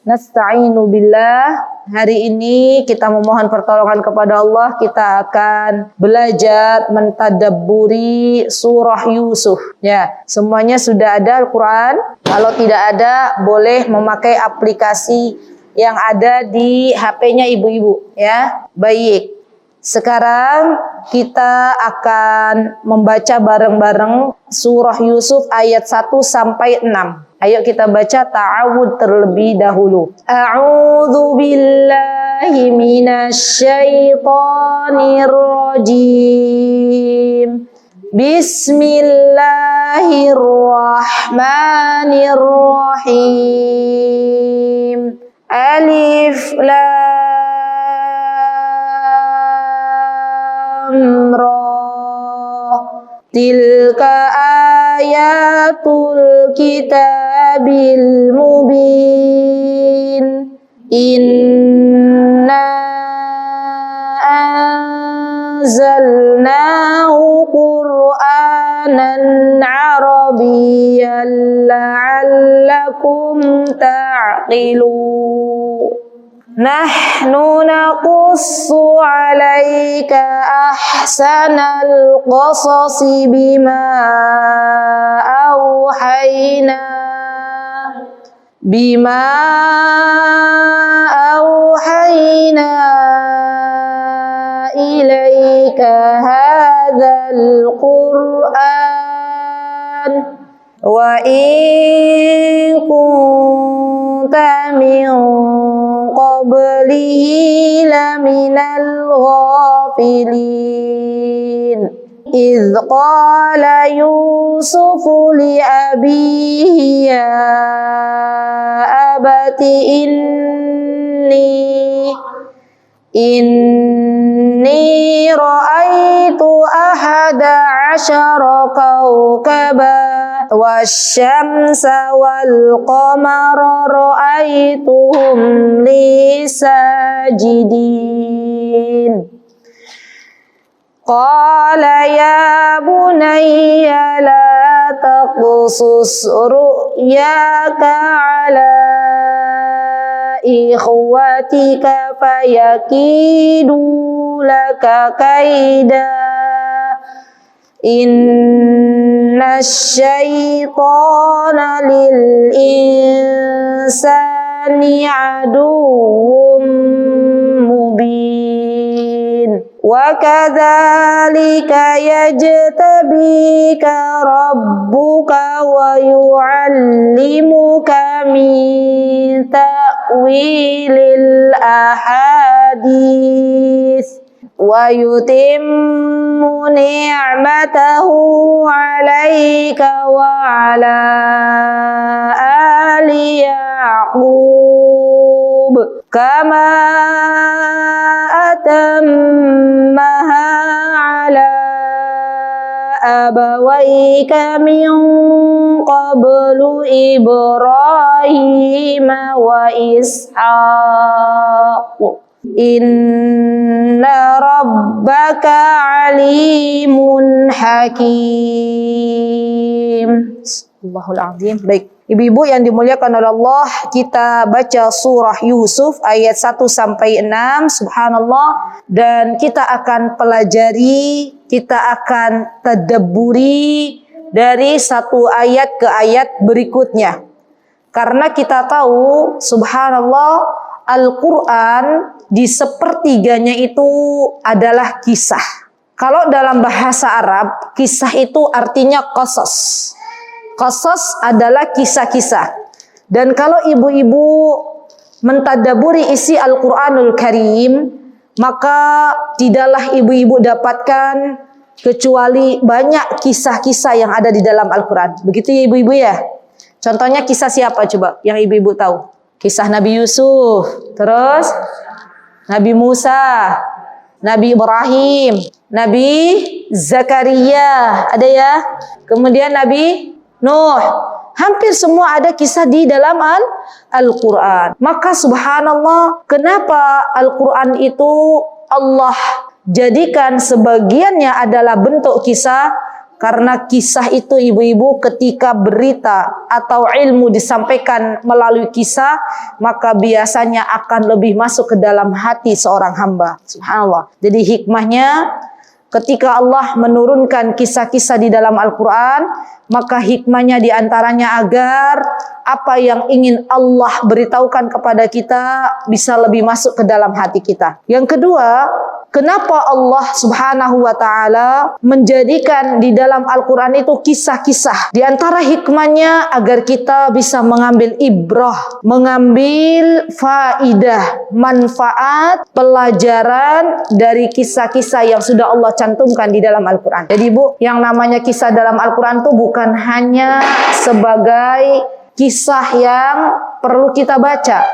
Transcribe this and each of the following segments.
Nasta'inu billah. Hari ini kita memohon pertolongan kepada Allah. Kita akan belajar mentadabburi surah Yusuf. Ya, semuanya sudah ada Al-Quran. Kalau tidak ada, boleh memakai aplikasi yang ada di HP-nya ibu-ibu. Ya, baik. Sekarang kita akan membaca bareng-bareng surah Yusuf ayat 1 sampai 6. Ayo kita baca ta'awud terlebih dahulu. A'udzu billahi minasyaitonir rajim. Bismillahirrahmanirrahim. Alif lam ra. Tilka ayatul kitabil mubin. Inna anzalnahu Qur'anan Arabiyyan la'allakum ta'qilun. Nahnu naqussu 'alaika ahsanal qasasi bima auhayna ilaika hadzal Qur'an wa in kunta min qablihi laminal ghafilin. إذ قال يوسف لأبيه يا أبت إني رأيت 11 كوكبا والشمس والقمر رأيتهم لي ساجدين. قال يا بني لا تقصص رؤياك على إخوتك فيكيدوا لك كيدا إن الشيطان للإنسان عدو مبين. وكذلك يجتبيك ربك ويعلمك من تأويل الأحاديث ويتم نعمته عليك وعلى آل يعقوب كما أتمها على أبويك من قبل إبراهيم وإسحاق إن ربك عليم حكيم. Allahul azim. Baik, ibu-ibu yang dimuliakan oleh Allah, kita baca surah Yusuf ayat 1 sampai 6. Subhanallah. Dan kita akan pelajari, kita akan tadabburi dari satu ayat ke ayat berikutnya. Karena kita tahu, subhanallah, Al-Quran di sepertiganya itu adalah kisah. Kalau dalam bahasa Arab, kisah itu artinya qasas. Qasas adalah kisah-kisah. Dan kalau ibu-ibu mentadaburi isi Al-Quranul Karim, maka tidaklah ibu-ibu dapatkan kecuali banyak kisah-kisah yang ada di dalam Al-Quran. Begitu ya ibu-ibu ya? Contohnya kisah siapa coba yang ibu-ibu tahu? Kisah Nabi Yusuf, terus Nabi Musa, Nabi Ibrahim, Nabi Zakaria, ada ya? Kemudian Nabi Nuh. Hampir semua ada kisah di dalam Al-Quran. Maka subhanallah, kenapa Al-Quran itu Allah jadikan sebagiannya adalah bentuk kisah, Karena kisah itu ibu-ibu, ketika berita atau ilmu disampaikan melalui kisah, maka biasanya akan lebih masuk ke dalam hati seorang hamba. Subhanallah. Jadi hikmahnya, ketika Allah menurunkan kisah-kisah di dalam Al-Quran, maka hikmahnya diantaranya agar apa yang ingin Allah beritahukan kepada kita bisa lebih masuk ke dalam hati kita. Yang kedua, kenapa Allah Subhanahu wa Ta'ala menjadikan di dalam Al-Quran itu kisah-kisah? Di antara hikmahnya agar kita bisa mengambil ibrah, mengambil faidah, manfaat, pelajaran dari kisah-kisah yang sudah Allah cantumkan di dalam Al-Quran. Jadi Bu, yang namanya kisah dalam Al-Quran itu bukan hanya sebagai kisah yang perlu kita baca,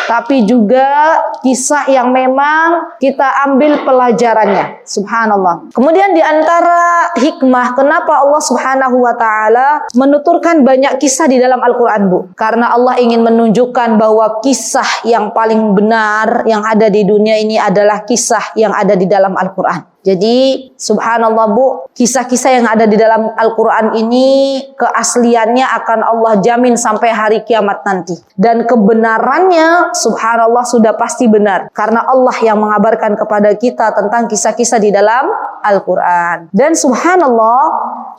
tapi juga kisah yang memang kita ambil pelajarannya. Subhanallah. Kemudian di antara hikmah kenapa Allah Subhanahu wa Ta'ala menuturkan banyak kisah di dalam Al-Quran, Bu? Karena Allah ingin menunjukkan bahwa kisah yang paling benar yang ada di dunia ini adalah kisah yang ada di dalam Al-Quran. Jadi subhanallah Bu, kisah-kisah yang ada di dalam Al-Quran ini keasliannya akan Allah jamin sampai hari kiamat nanti. Dan kebenarannya subhanallah sudah pasti benar. Karena Allah yang mengabarkan kepada kita tentang kisah-kisah di dalam Al-Quran. Dan subhanallah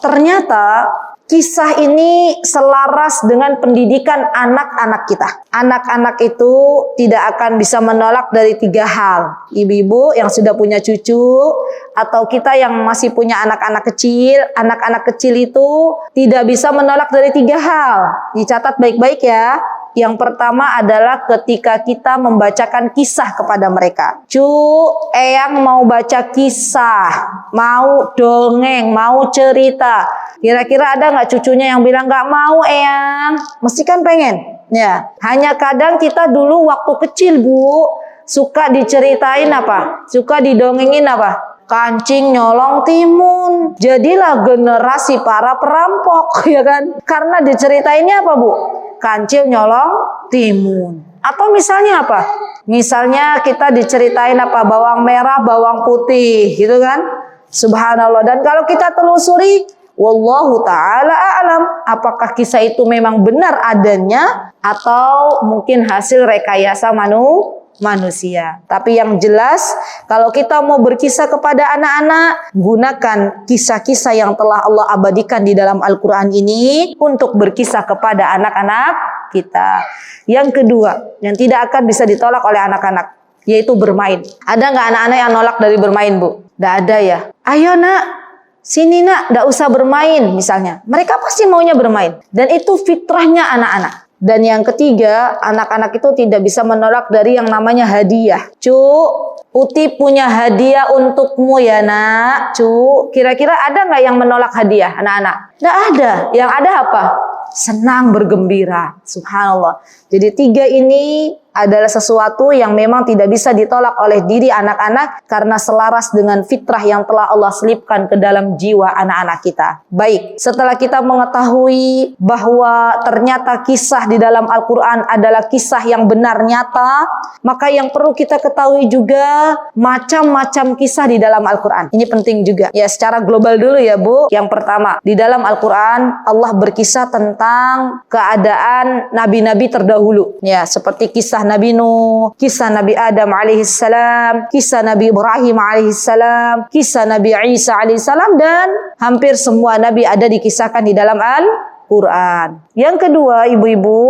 ternyata kisah ini selaras dengan pendidikan anak-anak kita. Anak-anak itu tidak akan bisa menolak dari 3 hal. Ibu-ibu yang sudah punya cucu, atau kita yang masih punya anak-anak kecil itu tidak bisa menolak dari 3 hal. Dicatat baik-baik ya. Yang pertama adalah ketika kita membacakan kisah kepada mereka. Eyang mau baca kisah, mau dongeng, mau cerita. Kira-kira ada nggak cucunya yang bilang nggak mau Eyang? Mesti kan pengen. Ya, hanya kadang kita dulu waktu kecil Bu, suka diceritain apa? Suka didongengin apa? Kancing nyolong timun. Jadilah generasi para perampok, ya kan? Karena diceritainnya apa Bu? Kancil nyolong timun. Atau misalnya apa? Misalnya kita diceritain apa? Bawang merah, bawang putih, gitu kan? Subhanallah. Dan kalau kita telusuri, wallahu ta'ala a'lam, apakah kisah itu memang benar adanya atau mungkin hasil rekayasa manusia. Tapi yang jelas, kalau kita mau berkisah kepada anak-anak, gunakan kisah-kisah yang telah Allah abadikan di dalam Al-Quran ini untuk berkisah kepada anak-anak kita. Yang kedua, yang tidak akan bisa ditolak oleh anak-anak, yaitu bermain. Ada nggak anak-anak yang nolak dari bermain, Bu? Nggak ada ya? Ayo nak, sini nak, nggak usah bermain misalnya. Mereka pasti maunya bermain. Dan itu fitrahnya anak-anak. Dan yang ketiga, anak-anak itu tidak bisa menolak dari yang namanya hadiah. Uti punya hadiah untukmu ya nak. Kira-kira ada nggak yang menolak hadiah anak-anak? Nggak ada. Yang ada apa? Senang, bergembira. Subhanallah. Jadi 3 ini adalah sesuatu yang memang tidak bisa ditolak oleh diri anak-anak karena selaras dengan fitrah yang telah Allah selipkan ke dalam jiwa anak-anak kita. Baik, setelah kita mengetahui bahwa ternyata kisah di dalam Al-Quran adalah kisah yang benar nyata, maka yang perlu kita ketahui juga macam-macam kisah di dalam Al-Quran. Ini penting juga. Ya, secara global dulu ya Bu. Yang pertama, di dalam Al-Quran Allah berkisah tentang keadaan nabi-nabi terdahulu. Ya, seperti kisah Nabi Nuh, kisah Nabi Adam alaihissalam, kisah Nabi Ibrahim alaihissalam, kisah Nabi Isa alaihissalam, dan hampir semua Nabi ada dikisahkan di dalam Al-Quran. Yang kedua, ibu-ibu,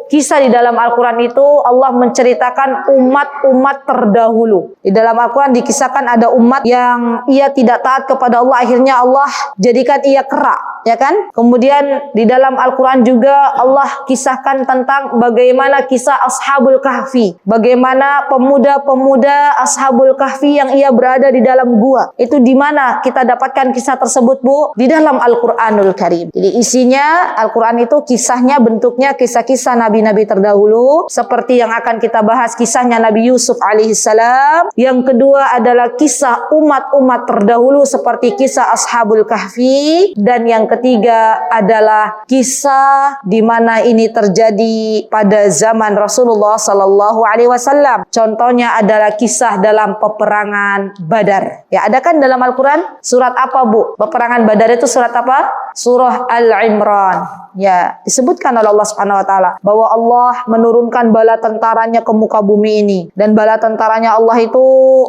kisah di dalam Al-Quran itu Allah menceritakan umat-umat terdahulu. Di dalam Al-Quran dikisahkan ada umat yang ia tidak taat kepada Allah, akhirnya Allah jadikan ia kera. Ya kan? Kemudian di dalam Al-Quran juga Allah kisahkan tentang bagaimana kisah Ashabul Kahfi. Bagaimana pemuda-pemuda Ashabul Kahfi yang ia berada di dalam gua. Itu di mana kita dapatkan kisah tersebut Bu? Di dalam Al-Quranul Karim. Jadi isinya Al-Quran itu kisahnya bentuknya kisah-kisah nabi-nabi terdahulu, seperti yang akan kita bahas kisahnya Nabi Yusuf alaihissalam. Yang kedua adalah kisah umat-umat terdahulu seperti kisah Ashabul Kahfi. Dan yang ketiga adalah kisah di mana ini terjadi pada zaman Rasulullah sallallahu alaihi wasallam. Contohnya adalah kisah dalam peperangan Badar. Ya, ada kan dalam Al-Quran? Surat apa, Bu? Peperangan Badar itu surat apa? Surah Al-Imran. Ya, disebutkan oleh Allah Subhanahu wa taala bahwa Allah menurunkan bala tentaranya ke muka bumi ini, dan bala tentaranya Allah itu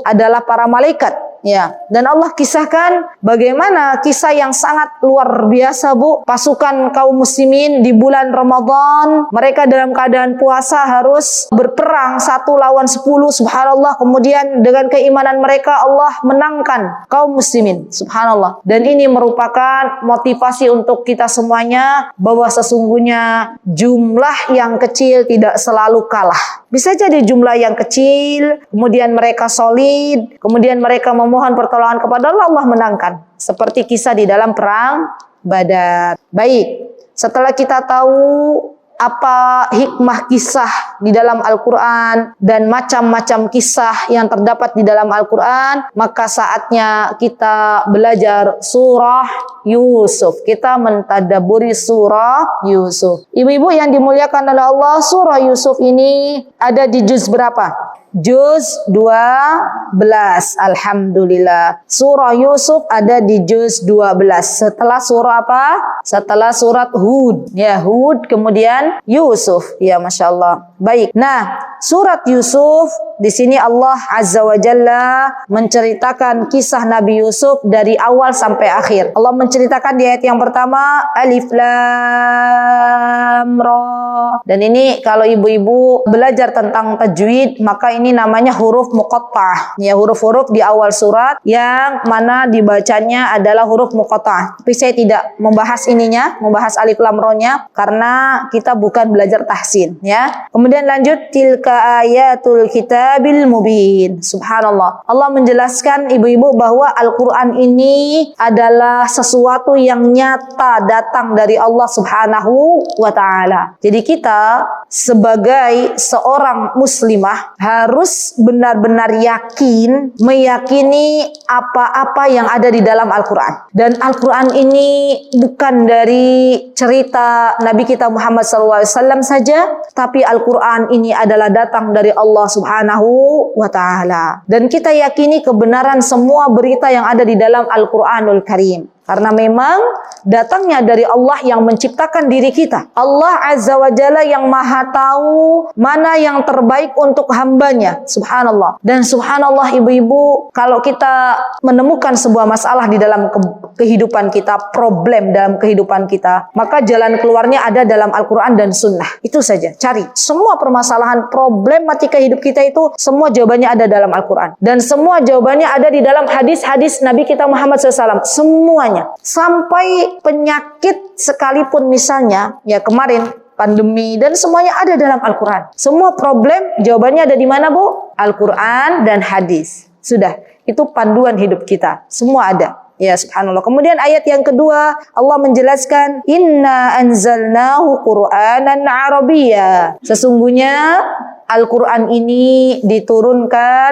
adalah para malaikat. Ya, dan Allah kisahkan bagaimana kisah yang sangat luar biasa, Bu. Pasukan kaum muslimin di bulan Ramadan, mereka dalam keadaan puasa harus berperang 1 lawan 10, subhanallah. Kemudian dengan keimanan mereka Allah menangkan kaum muslimin, subhanallah. Dan ini merupakan motivasi untuk kita semuanya bahwa sesungguhnya jumlah yang kecil tidak selalu kalah. Bisa jadi jumlah yang kecil, kemudian mereka solid, kemudian mereka memohon pertolongan kepada Allah, Allah menangkan. Seperti kisah di dalam perang Badar. Baik, setelah kita tahu apa hikmah kisah di dalam Al-Quran dan macam-macam kisah yang terdapat di dalam Al-Quran, maka saatnya kita belajar surah Yusuf. Kita mentadaburi surah Yusuf. Ibu-ibu yang dimuliakan oleh Allah, surah Yusuf ini ada di juz berapa? Juz 12. Alhamdulillah. Surah Yusuf ada di juz 12. Setelah surah apa? Setelah surat Hud. Ya, Hud kemudian Yusuf. Ya, Masya Allah. Baik. Nah, surat Yusuf di sini Allah Azza wa Jalla menceritakan kisah Nabi Yusuf dari awal sampai akhir. Allah menceritakan di ayat yang pertama Alif Lam Ra. Dan ini kalau ibu-ibu belajar tentang tajwid, maka ini namanya huruf muqatta'ah. Ya, huruf-huruf di awal surat yang mana dibacanya adalah huruf muqatta'ah. Tapi saya tidak membahas ininya, membahas Alif Lam Ra-nya karena kita bukan belajar tahsin, ya. Kemudian lanjut tilka ayatul kitabil mubin. Subhanallah. Allah menjelaskan ibu-ibu bahwa Al-Qur'an ini adalah sesuatu yang nyata datang dari Allah Subhanahu wa taala. Jadi kita sebagai seorang muslimah harus benar-benar meyakini apa-apa yang ada di dalam Al-Quran. Dan Al-Quran ini bukan dari cerita Nabi kita Muhammad SAW saja, tapi Al-Quran ini adalah datang dari Allah Subhanahu wa ta'ala. Dan kita yakini kebenaran semua berita yang ada di dalam Al-Quranul Karim. Karena memang datangnya dari Allah yang menciptakan diri kita. Allah Azza wa Jalla yang maha tahu mana yang terbaik untuk hambanya. Subhanallah. Dan subhanallah ibu-ibu, kalau kita menemukan sebuah masalah di dalam kehidupan kita, problem dalam kehidupan kita, maka jalan keluarnya ada dalam Al-Quran dan Sunnah. Itu saja, cari. Semua permasalahan problematika hidup kita itu, semua jawabannya ada dalam Al-Quran. Dan semua jawabannya ada di dalam hadis-hadis Nabi kita Muhammad SAW. Semuanya. Sampai penyakit sekalipun misalnya, ya kemarin pandemi dan semuanya ada dalam Al-Quran. Semua problem jawabannya ada di mana, Bu? Al-Quran dan hadis. Sudah, itu panduan hidup kita. Semua ada. Ya, subhanallah. Kemudian ayat yang kedua, Allah menjelaskan inna anzalnahu Qur'anan Arabiyya. Sesungguhnya Al-Quran ini diturunkan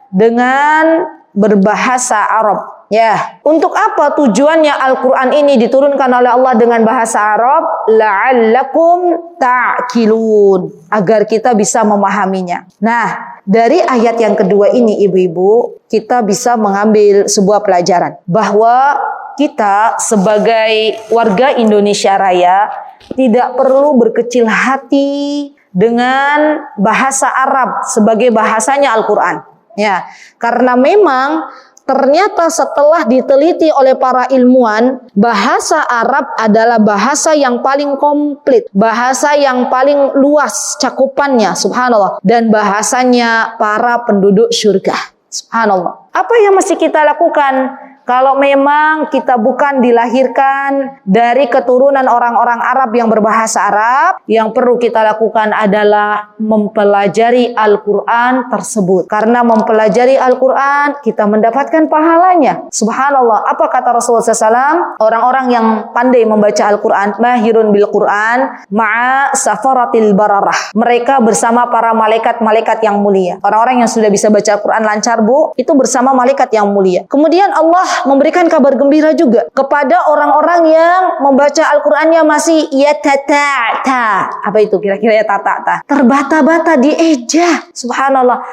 dengan berbahasa Arab. Ya, untuk apa tujuannya Al-Quran ini diturunkan oleh Allah dengan bahasa Arab? La'allakum ta'qilun, agar kita bisa memahaminya. Nah, dari ayat yang kedua ini ibu-ibu, kita bisa mengambil sebuah pelajaran bahwa kita sebagai warga Indonesia Raya tidak perlu berkecil hati dengan bahasa Arab sebagai bahasanya Al-Quran. Ya, karena memang ternyata setelah diteliti oleh para ilmuwan, bahasa Arab adalah bahasa yang paling komplit, bahasa yang paling luas cakupannya, subhanallah, dan bahasanya para penduduk surga. Subhanallah. Apa yang mesti kita lakukan? Kalau memang kita bukan dilahirkan dari keturunan orang-orang Arab yang berbahasa Arab, yang perlu kita lakukan adalah mempelajari Al-Quran tersebut. Karena mempelajari Al-Quran, kita mendapatkan pahalanya. Subhanallah, apa kata Rasulullah SAW? Orang-orang yang pandai membaca Al-Quran, mahirun bil Quran, ma'a safaratil bararah. Mereka bersama para malaikat-malaikat yang mulia. Orang-orang yang sudah bisa baca Al-Quran lancar, Bu, itu bersama malaikat yang mulia. Kemudian Allah memberikan kabar gembira juga kepada orang-orang yang membaca Al-Qur'annya masih yatata'ta. Apa itu kira-kira yatata'ta? Terbata-bata dieja. Subhanallah.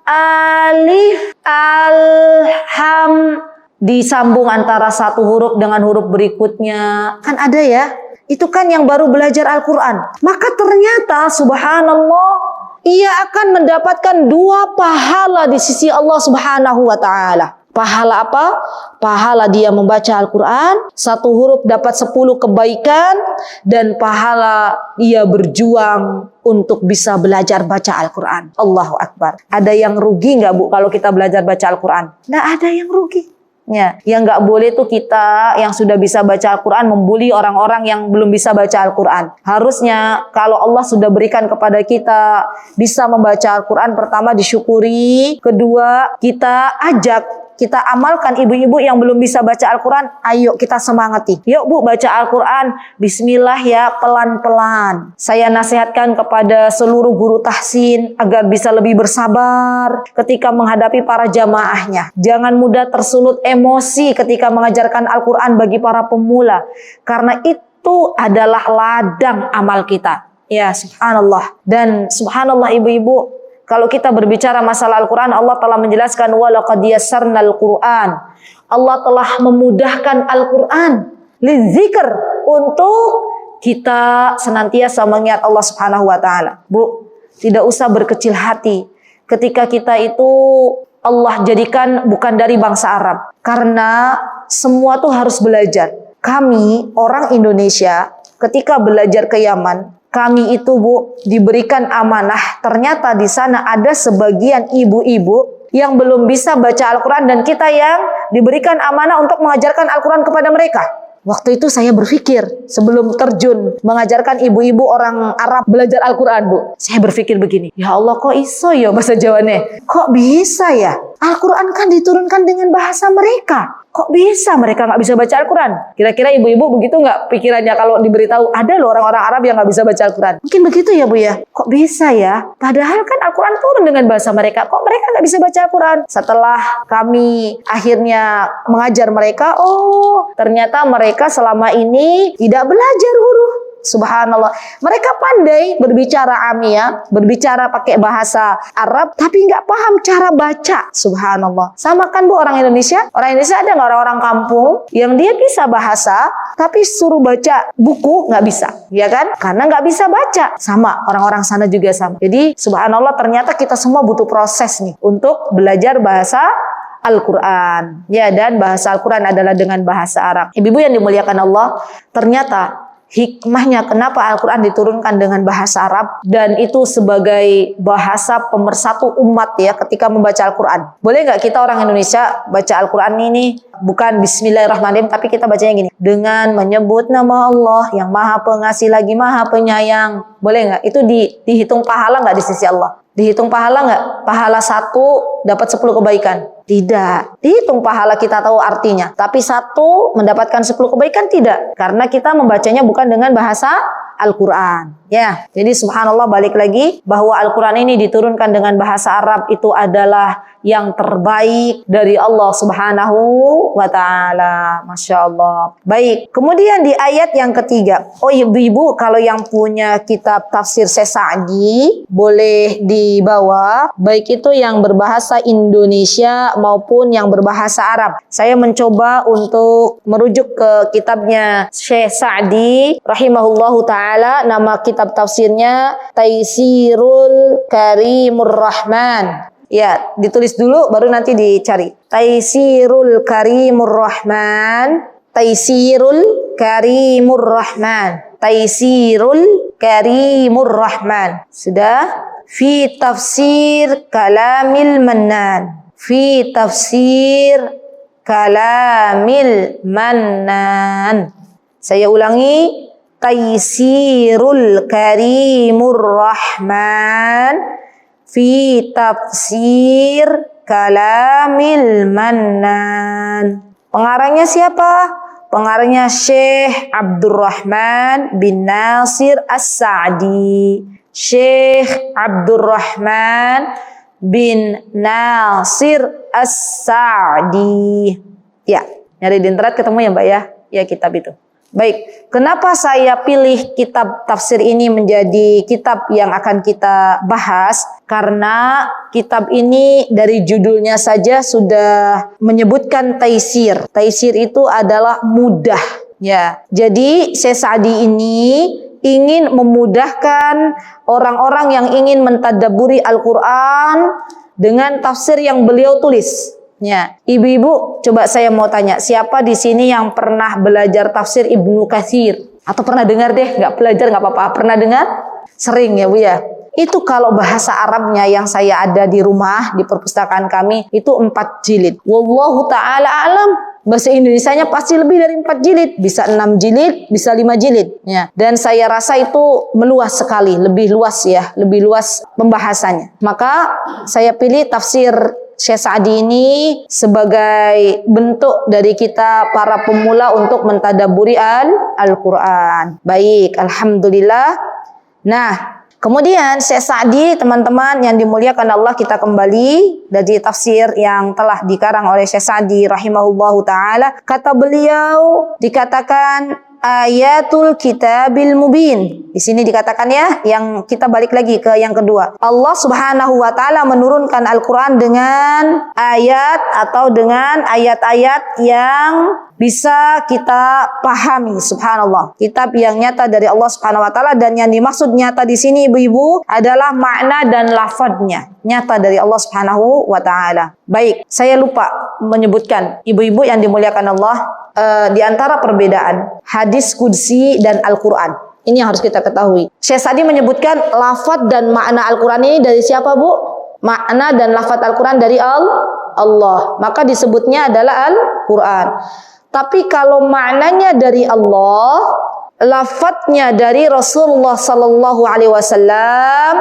Alif alham disambung antara satu huruf dengan huruf berikutnya. Kan ada ya? Itu kan yang baru belajar Al-Qur'an. Maka ternyata subhanallah, ia akan mendapatkan 2 pahala di sisi Allah Subhanahu wa taala. Pahala apa? Pahala dia membaca Al-Quran, 1 huruf dapat 10 kebaikan, dan pahala ia berjuang untuk bisa belajar baca Al-Quran. Allahu Akbar. Ada yang rugi nggak, Bu, kalau kita belajar baca Al-Quran? Nggak ada yang rugi. Ya, yang nggak boleh tuh kita yang sudah bisa baca Al-Quran membuli orang-orang yang belum bisa baca Al-Quran. Harusnya kalau Allah sudah berikan kepada kita bisa membaca Al-Quran, pertama disyukuri, kedua kita ajak, kita amalkan ibu-ibu yang belum bisa baca Al-Quran. Ayo kita semangati. Yuk Bu, baca Al-Quran. Bismillah ya, pelan-pelan. Saya nasihatkan kepada seluruh guru tahsin agar bisa lebih bersabar ketika menghadapi para jamaahnya. Jangan mudah tersulut emosi ketika mengajarkan Al-Quran bagi para pemula. Karena itu adalah ladang amal kita. Ya, subhanallah. Dan subhanallah ibu-ibu, kalau kita berbicara masalah Al-Quran, Allah telah menjelaskan walaqad yassarnal Qur'an. Allah telah memudahkan Al-Quran lidzikr, untuk kita senantiasa mengingat Allah Subhanahu wa taala. Bu, tidak usah berkecil hati ketika kita itu Allah jadikan bukan dari bangsa Arab. Karena semua tuh harus belajar. Kami orang Indonesia ketika belajar ke Yaman, kami itu Bu diberikan amanah. Ternyata di sana ada sebagian ibu-ibu yang belum bisa baca Al-Quran, dan kita yang diberikan amanah untuk mengajarkan Al-Quran kepada mereka. Waktu itu saya berpikir sebelum terjun mengajarkan ibu-ibu orang Arab belajar Al-Quran, Bu. Saya berpikir begini, ya Allah kok iso ya bahasa Jawane? Kok bisa ya? Al-Quran kan diturunkan dengan bahasa mereka. Kok bisa mereka nggak bisa baca Al-Quran? Kira-kira ibu-ibu begitu nggak pikirannya kalau diberitahu ada loh orang-orang Arab yang nggak bisa baca Al-Quran? Mungkin begitu ya Bu ya? Kok bisa ya? Padahal kan Al-Quran turun dengan bahasa mereka. Kok mereka nggak bisa baca Al-Quran? Setelah kami akhirnya mengajar mereka, oh ternyata mereka selama ini tidak belajar huruf. Subhanallah. Mereka pandai berbicara amiyah, berbicara pakai bahasa Arab, tapi nggak paham cara baca. Subhanallah. Sama kan Bu orang Indonesia? Orang Indonesia ada nggak orang-orang kampung yang dia bisa bahasa, tapi suruh baca buku nggak bisa, ya kan? Karena nggak bisa baca. Sama orang-orang sana juga sama. Jadi subhanallah, ternyata kita semua butuh proses nih untuk belajar bahasa Al-Quran. Ya, dan bahasa Al-Quran adalah dengan bahasa Arab. Ibu-ibu yang dimuliakan Allah, ternyata hikmahnya kenapa Al-Quran diturunkan dengan bahasa Arab, dan itu sebagai bahasa pemersatu umat ya ketika membaca Al-Quran. Boleh nggak kita orang Indonesia baca Al-Quran ini bukan Bismillahirrahmanirrahim, tapi kita bacanya gini, dengan menyebut nama Allah yang Maha Pengasih lagi Maha Penyayang. Boleh nggak? Itu dihitung pahala nggak di sisi Allah? Dihitung pahala nggak? Pahala 1 dapat 10 kebaikan? Tidak. Dihitung pahala, kita tahu artinya. Tapi 1 mendapatkan 10 kebaikan? Tidak. Karena kita membacanya bukan dengan bahasa Al-Quran. Ya, jadi subhanallah, balik lagi bahwa Al-Quran ini diturunkan dengan bahasa Arab itu adalah yang terbaik dari Allah Subhanahu wa ta'ala. Masya Allah. Baik, kemudian di ayat yang ketiga. Oh ibu-ibu, kalau yang punya kitab tafsir Syekh Sa'di boleh dibawa, baik itu yang berbahasa Indonesia maupun yang berbahasa Arab. Saya mencoba untuk merujuk ke kitabnya Syekh Sa'di rahimahullahu ta'ala. Nama kitab tafsirnya Taisirul Karimur Rahman. Ya, ditulis dulu baru nanti dicari. Taisirul Karimur Rahman. Taisirul Karimur Rahman. Taisirul Karimur Rahman. Sudah? Fi tafsir kalamil Mannan. Fi tafsir kalamil mannan. Saya ulangi, taysirul karimur rahman fi tafsir kalamil mannan. Pengarangnya siapa? Pengarangnya Syekh Abdurrahman bin Nasir As-Sa'di. Syekh Abdurrahman bin Nasir As-Sa'di. Ya, nyari di internet ketemu ya Mbak ya? Ya, kitab itu. Baik, kenapa saya pilih kitab tafsir ini menjadi kitab yang akan kita bahas? Karena kitab ini dari judulnya saja sudah menyebutkan taisir. Taisir itu adalah mudah. Ya, jadi Syekh Sa'di ini ingin memudahkan orang-orang yang ingin mentadabburi Al-Quran dengan tafsir yang beliau tulis. Ya, ibu-ibu, coba saya mau tanya, siapa di sini yang pernah belajar tafsir Ibnu Katsir? Atau pernah dengar deh, nggak belajar nggak apa-apa, pernah dengar? Sering ya Bu ya? Itu kalau bahasa Arabnya yang saya ada di rumah, di perpustakaan kami, itu 4 jilid. Wallahu ta'ala alam. Bahasa Indonesianya pasti lebih dari 4 jilid. Bisa 6 jilid, bisa 5 jilid. Ya. Dan saya rasa itu meluas sekali. Lebih luas ya. Lebih luas pembahasannya. Maka saya pilih tafsir Syekh Sa'di ini sebagai bentuk dari kita para pemula untuk mentadabburi Al-Quran. Baik, alhamdulillah. Nah, kemudian Syekh Sa'di, teman-teman yang dimuliakan Allah, kita kembali dari tafsir yang telah dikarang oleh Syekh Sa'di rahimahullahu ta'ala. Kata beliau, dikatakan ayatul kitabil mubin. Di sini dikatakan ya, yang kita balik lagi ke yang kedua. Allah Subhanahu wa taala menurunkan Al-Qur'an dengan ayat atau dengan ayat-ayat yang bisa kita pahami. Subhanallah. Kitab yang nyata dari Allah Subhanahu wa taala, dan yang dimaksud nyata di sini ibu-ibu adalah makna dan lafadznya. Nyata dari Allah Subhanahu wa taala. Baik, saya lupa menyebutkan ibu-ibu yang dimuliakan Allah, di antara perbedaan hadis qudsi dan Al-Quran. Ini yang harus kita ketahui. Syekh Sa'di menyebutkan lafaz dan makna Al-Quran ini dari siapa Bu? Makna dan lafaz Al-Quran dari Allah. Maka disebutnya adalah Al-Quran. Tapi kalau maknanya dari Allah, lafaznya dari Rasulullah Sallallahu Alaihi Wasallam,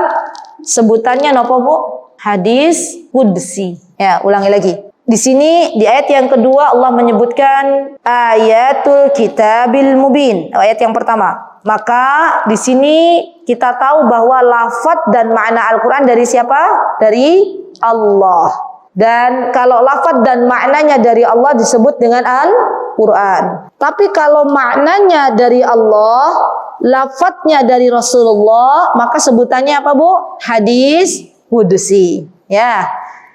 sebutannya apa Bu? Hadis qudsi. Ya, ulangi lagi. Di sini di ayat yang kedua Allah menyebutkan ayatul kitabil mubin. Ayat yang pertama. Maka di sini kita tahu bahwa lafaz dan makna Al-Quran dari siapa? Dari Allah. Dan kalau lafaz dan maknanya dari Allah disebut dengan Al-Quran. Tapi kalau maknanya dari Allah, lafaznya dari Rasulullah, maka sebutannya apa Bu? Hadis qudsi. Ya.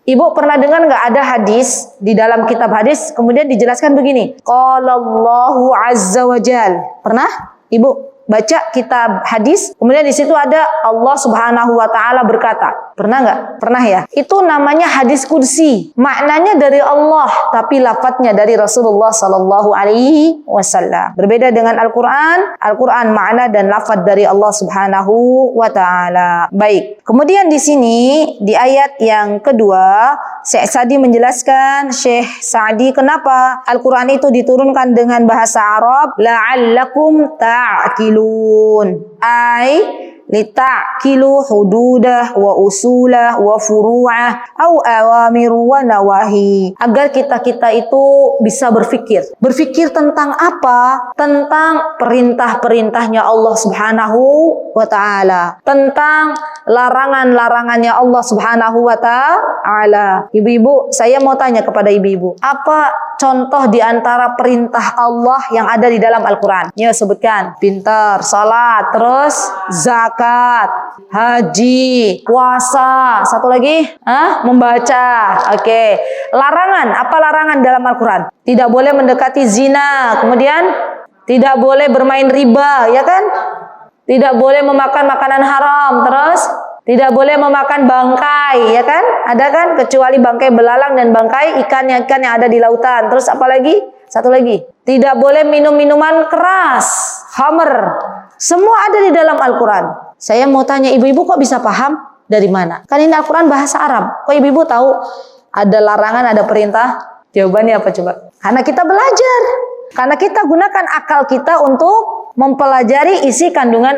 Ibu pernah dengar nggak ada hadis di dalam kitab hadis kemudian dijelaskan begini? Qala Allahu azza wa jal. Pernah? Ibu baca kitab hadis, kemudian di situ ada Allah Subhanahu wa taala berkata. Pernah nggak? Pernah ya? Itu namanya hadis qudsi. Maknanya dari Allah, tapi lafadznya dari Rasulullah sallallahu alaihi wasallam. Berbeda dengan Al-Qur'an. Al-Qur'an makna dan lafadz dari Allah Subhanahu wa taala. Baik. Kemudian di sini di ayat yang kedua, Syekh Sa'di menjelaskan, Syekh Sa'di, kenapa Al-Qur'an itu diturunkan dengan bahasa Arab? La'allakum ta'qilun. Lita'kilu hududah wa usulah wa furu'ah au awamir wa nawahi. Agar kita itu bisa berpikir. Berpikir tentang apa? Tentang perintah-perintahnya Allah Subhanahu wa ta'ala. Tentang larangan-larangannya Allah Subhanahu wa ta'ala. Ibu-ibu, saya mau tanya kepada ibu-ibu. Apa contoh di antara perintah Allah yang ada di dalam Al-Quran? Ya, sebutkan. Pintar, salat, terus zakat, haji, puasa, satu lagi, membaca. Oke. Larangan, apa larangan dalam Al-Quran? Tidak boleh mendekati zina, kemudian tidak boleh bermain riba, ya kan? Tidak boleh memakan makanan haram, terus tidak boleh memakan bangkai, ya kan? Ada kan? Kecuali bangkai belalang dan bangkai ikan yang ada di lautan. Terus apa lagi? Satu lagi. Tidak boleh minum minuman keras, khamr. Semua ada di dalam Al-Quran. Saya mau tanya ibu-ibu kok bisa paham? Dari mana? Kan ini Al-Quran bahasa Arab. Kok ibu-ibu tahu ada larangan, ada perintah? Jawabannya apa coba? Karena kita belajar. Karena kita gunakan akal kita untuk mempelajari isi kandungan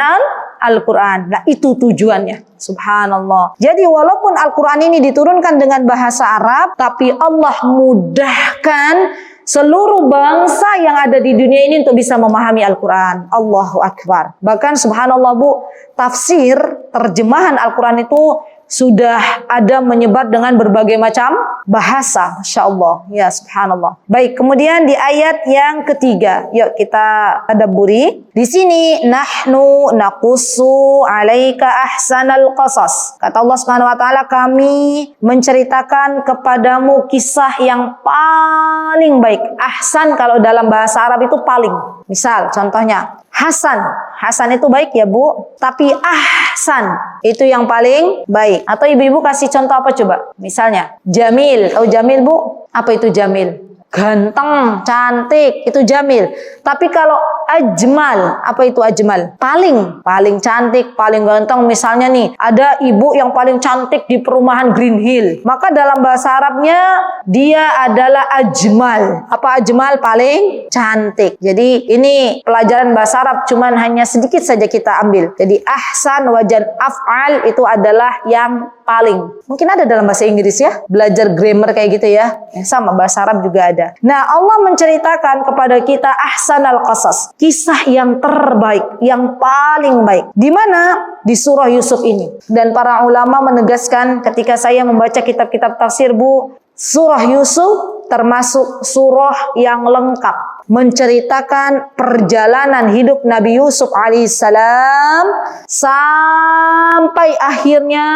Al-Quran. Nah, itu tujuannya. Subhanallah. Jadi walaupun Al-Quran ini diturunkan dengan bahasa Arab, tapi Allah mudahkan seluruh bangsa yang ada di dunia ini untuk bisa memahami Al-Quran. Allahu Akbar. Bahkan subhanallah Bu, tafsir, terjemahan Al-Quran itu sudah ada menyebar dengan berbagai macam bahasa. Masya Allah. Ya subhanallah. Baik, kemudian di ayat yang ketiga. Yuk kita tadabburi. Di sini, nahnu naqussu alaika ahsanal qasas. Kata Allah Subhanahu wa taala, kami menceritakan kepadamu kisah yang paling baik. Ahsan kalau dalam bahasa Arab itu paling. Misal contohnya Hasan. Hasan itu baik ya Bu. Tapi ahsan itu yang paling baik. Atau ibu-ibu kasih contoh apa coba? Misalnya Jamil. Tahu Jamil Bu? Apa itu Jamil? Ganteng, cantik, itu Jamil. Tapi kalau Ajmal, apa itu Ajmal? Paling cantik, paling ganteng. Misalnya nih, ada ibu yang paling cantik di perumahan Green Hill. Maka dalam bahasa Arabnya dia adalah Ajmal. Apa Ajmal? Paling cantik. Jadi ini pelajaran bahasa Arab, cuman hanya sedikit saja kita ambil. Jadi ahsan wajan af'al itu adalah yang paling. Mungkin ada dalam bahasa Inggris ya, belajar grammar kayak gitu ya. Sama bahasa Arab juga ada. Nah, Allah menceritakan kepada kita ahsanal qasas, kisah yang terbaik, yang paling baik. Di mana? Di surah Yusuf ini. Dan para ulama menegaskan ketika saya membaca kitab-kitab tafsir Bu, surah Yusuf termasuk surah yang lengkap menceritakan perjalanan hidup Nabi Yusuf alaihissalam sampai akhirnya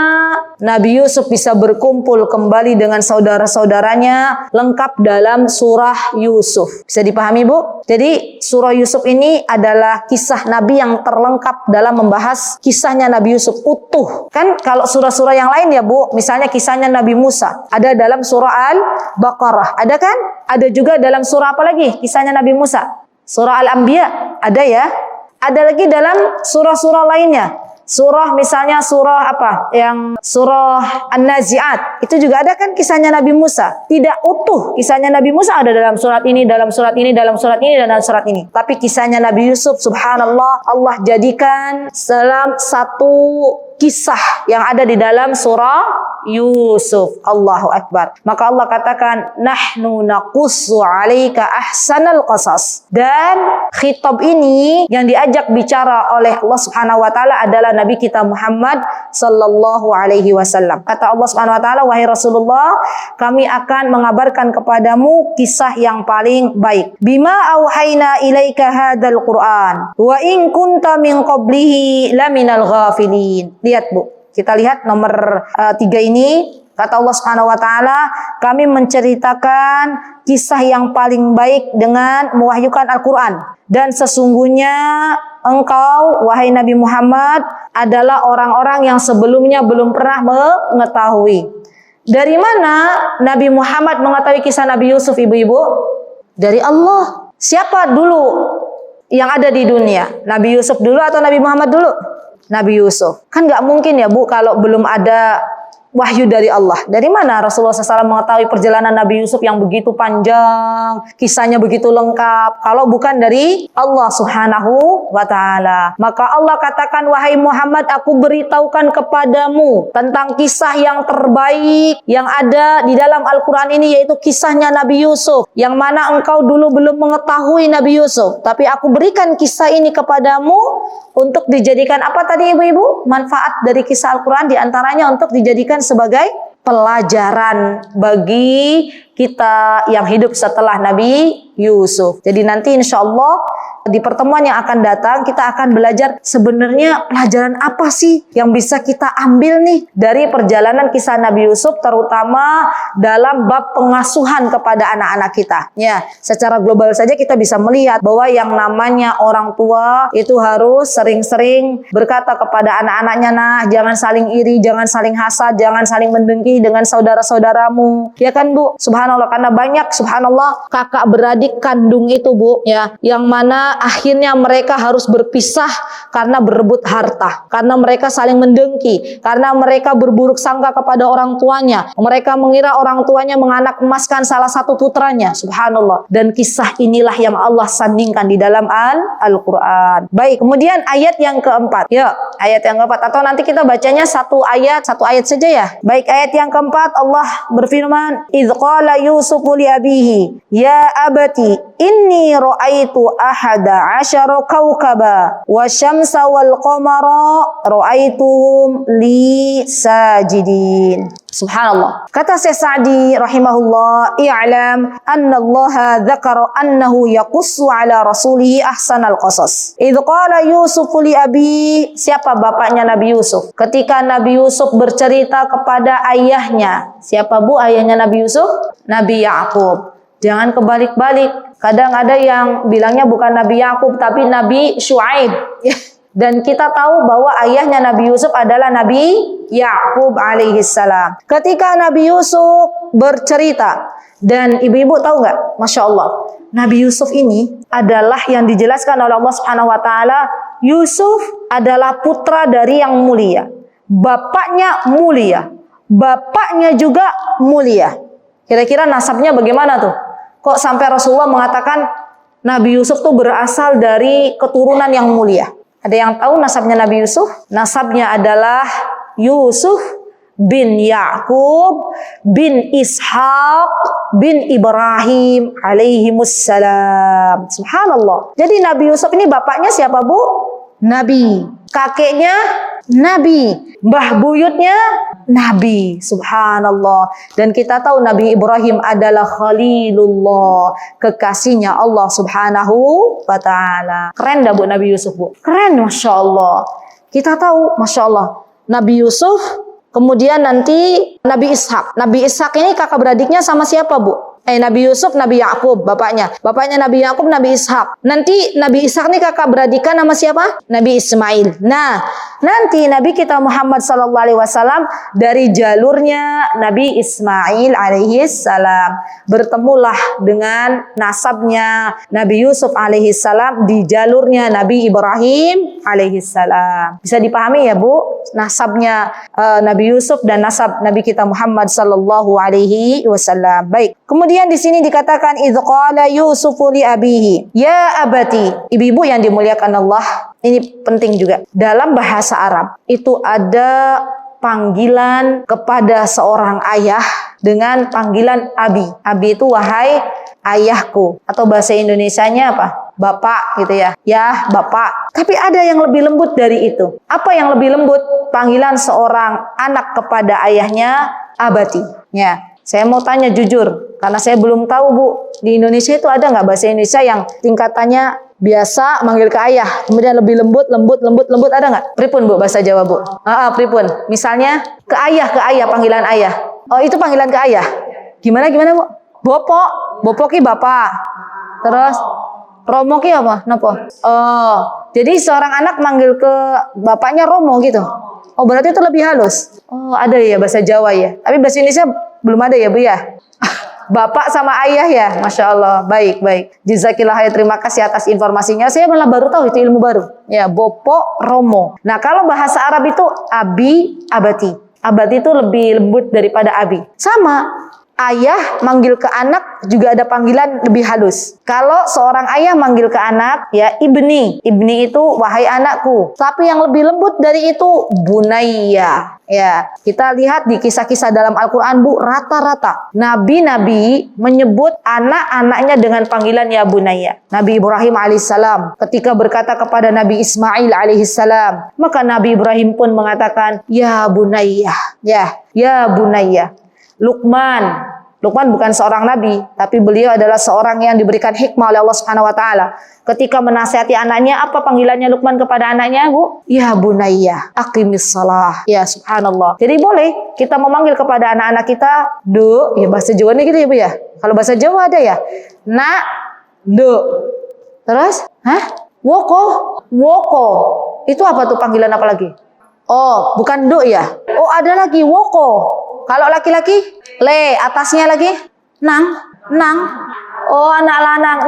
Nabi Yusuf bisa berkumpul kembali dengan saudara-saudaranya lengkap dalam surah Yusuf. Bisa dipahami Bu? Jadi surah Yusuf ini adalah kisah Nabi yang terlengkap dalam membahas kisahnya Nabi Yusuf utuh. Kan kalau surah-surah yang lain ya Bu, misalnya kisahnya Nabi Musa ada dalam surah Al-Baqarah. Ada kan? Ada juga dalam surah apa lagi? Kisahnya Nabi Musa. Surah Al-Anbiya. Ada ya? Ada lagi dalam surah-surah lainnya. Surah misalnya surah apa? Yang surah An-Nazi'at. Itu juga ada kan kisahnya Nabi Musa. Tidak utuh kisahnya Nabi Musa ada dalam surat ini, dalam surat ini, dalam surat ini, dan dalam surat ini. Tapi kisahnya Nabi Yusuf, subhanallah, Allah jadikan dalam satu kisah yang ada di dalam surah Yusuf. Allahu Akbar. Maka Allah katakan, nahnu naqussu alaika ahsanal qasas. Dan khitab ini yang diajak bicara oleh Allah Subhanahu wa taala adalah Nabi kita Muhammad sallallahu alaihi wasallam. Kata Allah Subhanahu wa taala, wahai Rasulullah, kami akan mengabarkan kepadamu kisah yang paling baik. Bima auhayna ilaika hadzal Qur'an wa in kunta min qablihi laminal ghafilin. Lihat Bu, kita lihat nomor 3 ini. Kata Allah Subhanahu wa taala, kami menceritakan kisah yang paling baik dengan mewahyukan Al-Qur'an. Dan sesungguhnya engkau wahai Nabi Muhammad adalah orang-orang yang sebelumnya belum pernah mengetahui. Dari mana Nabi Muhammad mengetahui kisah Nabi Yusuf ibu-ibu? Dari Allah. Siapa dulu yang ada di dunia? Nabi Yusuf dulu atau Nabi Muhammad dulu? Nabi Yusuf. Kan nggak mungkin ya Bu kalau belum ada wahyu dari Allah. Dari mana Rasulullah SAW mengetahui perjalanan Nabi Yusuf yang begitu panjang, kisahnya begitu lengkap, kalau bukan dari Allah Subhanahu wa ta'ala. Maka Allah katakan, wahai Muhammad, aku beritahukan kepadamu tentang kisah yang terbaik yang ada di dalam Al-Quran ini, yaitu kisahnya Nabi Yusuf, yang mana engkau dulu belum mengetahui Nabi Yusuf. Tapi aku berikan kisah ini kepadamu untuk dijadikan apa tadi ibu-ibu? Manfaat dari kisah Al-Quran diantaranya untuk dijadikan sebagai pelajaran bagi kita yang hidup setelah Nabi Yusuf. Jadi nanti insya Allah di pertemuan yang akan datang kita akan belajar sebenarnya pelajaran apa sih yang bisa kita ambil nih dari perjalanan kisah Nabi Yusuf, terutama dalam bab pengasuhan kepada anak-anak kita. Ya, secara global saja kita bisa melihat bahwa yang namanya orang tua itu harus sering-sering berkata kepada anak-anaknya, nah jangan saling iri, jangan saling hasad, jangan saling mendengki dengan saudara-saudaramu. Ya kan Bu? Subhanallah, karena banyak subhanallah kakak beradik kandung itu Bu, ya, yang mana Hingga akhirnya mereka harus berpisah karena berebut harta, karena mereka saling mendengki, karena mereka berburuk sangka kepada orang tuanya. Mereka mengira orang tuanya menganak emaskan salah satu putranya. Subhanallah. Dan kisah inilah yang Allah sandingkan di dalam Al-Quran. Baik, kemudian ayat yang keempat. Ya, ayat yang keempat. Atau nanti kita bacanya satu ayat saja ya. Baik, ayat yang keempat Allah berfirman, "Idz qala Yusufu li abihi, ya abati, inni ra'aitu ahada asyara kaukaba wa syamsa wal qamara ra'aituhum li sajidin." Subhanallah. Kata Syekh Sa'di rahimahullah, "I'lam anna Allah dzakara annahu yaqussu ala rasulih ahsanal qasas." Idz qala Yusuf li abi, siapa bapaknya Nabi Yusuf? Ketika Nabi Yusuf bercerita kepada ayahnya. Siapa Bu ayahnya Nabi Yusuf? Nabi Yakub. Jangan kebalik-balik. Kadang ada yang bilangnya bukan Nabi Yakub tapi Nabi Syuaib. Dan kita tahu bahwa ayahnya Nabi Yusuf adalah Nabi Yakub alaihissalam. Ketika Nabi Yusuf bercerita, dan ibu-ibu tahu nggak? Masya Allah, Nabi Yusuf ini adalah yang dijelaskan oleh Allah Subhanahu Wa Taala. Yusuf adalah putra dari yang mulia. Bapaknya mulia. Bapaknya juga mulia. Kira-kira nasabnya bagaimana tuh? Kok sampai Rasulullah mengatakan Nabi Yusuf tuh berasal dari keturunan yang mulia? Ada yang tahu nasabnya Nabi Yusuf? Nasabnya adalah Yusuf bin Yakub bin Ishaq bin Ibrahim alaihimussalam. Subhanallah. Jadi Nabi Yusuf ini bapaknya siapa Bu? Nabi. Kakeknya Nabi. Mbah buyutnya Nabi. Subhanallah. Dan kita tahu Nabi Ibrahim adalah Khalilullah, kekasihnya Allah Subhanahu wa Ta'ala. Keren dah Bu Nabi Yusuf Bu? Keren, Masya Allah. Kita tahu Masya Allah Nabi Yusuf, kemudian nanti Nabi Ishak. Nabi Ishak ini kakak beradiknya sama siapa Bu? Nabi Yusuf, Nabi Yakub, bapaknya. Bapaknya Nabi Yakub, Nabi Ishak. Nanti Nabi Ishak nih kakak beradikan nama siapa? Nabi Ismail. Nah, nanti Nabi kita Muhammad sallallahu alaihi wasallam dari jalurnya Nabi Ismail alaihi salam. Bertemulah dengan nasabnya Nabi Yusuf alaihi salam di jalurnya Nabi Ibrahim alaihi salam. Bisa dipahami ya Bu? Nasabnya Nabi Yusuf dan nasab Nabi kita Muhammad sallallahu alaihi wasallam. Baik. Kemudian di sini dikatakan idz qala Yusufu li abihi, ya abati. Ibu-ibu yang dimuliakan Allah, ini penting juga. Dalam bahasa Arab itu ada panggilan kepada seorang ayah dengan panggilan abi. Abi itu wahai ayahku, atau bahasa Indonesianya apa? Bapak gitu ya. Ya, bapak. Tapi ada yang lebih lembut dari itu. Apa yang lebih lembut? Panggilan seorang anak kepada ayahnya abati. Ya. Saya mau tanya jujur, karena saya belum tahu Bu, di Indonesia itu ada nggak bahasa Indonesia yang tingkatannya biasa manggil ke ayah, kemudian lebih lembut, ada nggak? Pripun Bu bahasa Jawa Bu? Pripun? Misalnya ke ayah, panggilan ayah. Oh itu panggilan ke ayah. Gimana Bu? Bopo ki bapak. Terus Romo ki apa? Napa? Oh, jadi seorang anak manggil ke bapaknya Romo gitu. Oh berarti itu lebih halus. Oh ada ya bahasa Jawa ya. Tapi bahasa Indonesia belum ada ya Bu ya? Bapak sama ayah ya? Masya Allah. Baik. Jazakillah khair. Terima kasih atas informasinya. Saya malah baru tahu itu ilmu baru. Ya, Bopo, Romo. Nah kalau bahasa Arab itu abi, abati. Abati itu lebih lembut daripada abi. Sama. Ayah manggil ke anak juga ada panggilan lebih halus. Kalau seorang ayah manggil ke anak, ya ibni. Ibni itu wahai anakku. Tapi yang lebih lembut dari itu bunayya. Ya, kita lihat di kisah-kisah dalam Al-Quran Bu, rata-rata nabi-nabi menyebut anak-anaknya dengan panggilan ya bunayya. Nabi Ibrahim alaihissalam ketika berkata kepada Nabi Ismail alaihissalam, maka Nabi Ibrahim pun mengatakan ya bunayya. Ya bunayya. Luqman bukan seorang nabi, tapi beliau adalah seorang yang diberikan hikmah oleh Allah Subhanahu wa Ta'ala. Ketika menasihati anaknya, apa panggilannya Luqman kepada anaknya, Bu? Ya bunayya, aqimis shalah. Ya subhanallah. Jadi boleh kita memanggil kepada anak-anak kita, Du, ya bahasa Jawa nih gitu ya Bu ya. Kalau bahasa Jawa ada ya, Nak, Du. Terus, Woko. Itu apa tuh panggilan apa lagi? Oh, bukan Du ya. Oh, ada lagi Woko. Kalau laki-laki, Le, atasnya lagi, Nang. Oh, anak lanang.